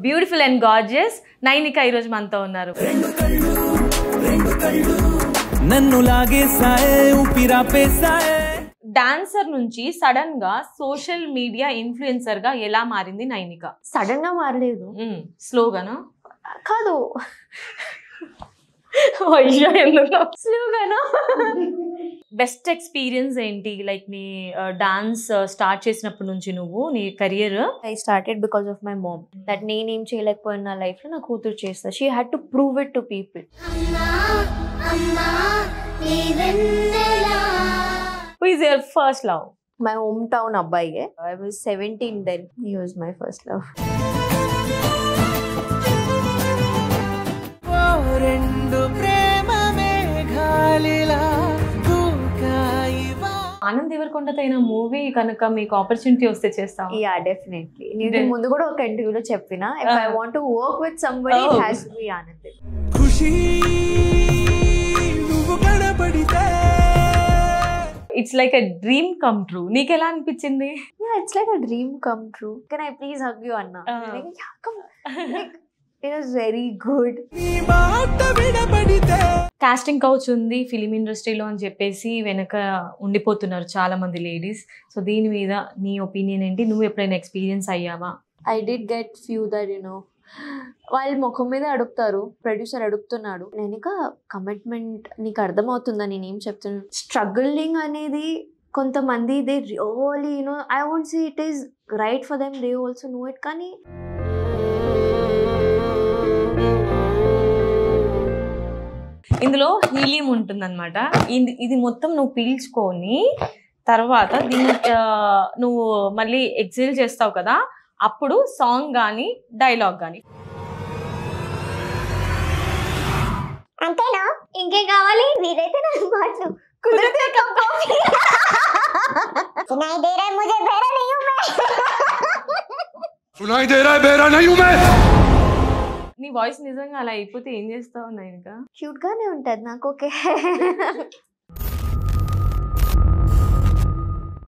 Beautiful and gorgeous Nainika ఈ రోజు మనతో ఉన్నారు. నన్ను లాగేసాయే ఊపిరాపేసాయే. డాన్సర్ నుంచి సడన్ గా సోషల్ మీడియా ఇన్ఫ్లుయెన్సర్ గా ఎలా మారింది నైనిక? సడన్ గా మారలేదు, స్లోగానా? కాదు స్లోగానా? బెస్ట్ ఎక్స్పీరియన్స్ ఏంటి? లైక్ నీ డాన్స్ స్టార్ట్ చేసినప్పటి నుంచి నువ్వు నీ career. I started because of my mom. That నేనేం చేయలేకపోయిన నా లైఫ్ లో నా కూతురు చేస్తా. She had to prove it to people. Who is your first love? My hometown abbaye. I was 17 then. He was my first love. Anand దేవరకొండతో అయిన movie కనుక మీకు ఆపర్చునిటీ వస్తే చేస్తాం? Yeah definitely. నేను ముందు కూడా ఒక ఇంటర్వ్యూలో చెప్పిన, if I want to work with somebody it has to be Anand. Khushi నువ్వు కనబడితే it's like a dream come true. నీకు ఎలా అనిపించింది? Yeah it's like a dream come true. Can I please hug you అన్నా? Yeah come. It was very good. Casting couch ఉంది film ఇండస్ట్రీలో అని చెప్పేసి వెనక ఉండిపోతున్నారు చాలా మంది లేడీస్. సో దీని మీద నీ ఒపీనియన్ ఏంటి? నువ్వు ఎప్పుడైనా ఎక్స్పీరియన్స్ అయ్యావా? I did get few that వాళ్ళు ముఖం మీద అడుగుతారు, ప్రొడ్యూసర్ అడుగుతున్నాడు, నేను కమిట్మెంట్ నీకు అర్థమవుతుందా నేనేం చెప్తున్నాను? స్ట్రగులింగ్ అనేది కొంతమంది they really I won't say it is right for them, they also know it. కానీ ఇందులో హీలియం ఉంటుందన్నమాట. ఇది మొత్తం నువ్వు పీల్చుకొని తర్వాత దీన్ని నువ్వు మళ్ళీ ఎక్సేల్ చేస్తావు కదా, అప్పుడు సాంగ్ కానీ డైలాగ్ కానీ. అంతేనా? ఇంకేం కావాలి? వీరైతే నాకు మాటలు కుదిరితే सुनाई दे रहा है मुझे, बहरा नहीं हूं मैं. सुनाई दे रहा है बहरा नहीं हूं मैं. నీ వాయిస్ నిజంగా అలా అయిపోతే ఏం చేస్తావు నైనిక? క్యూట్ గానే ఉంటది నాకు. ఓకే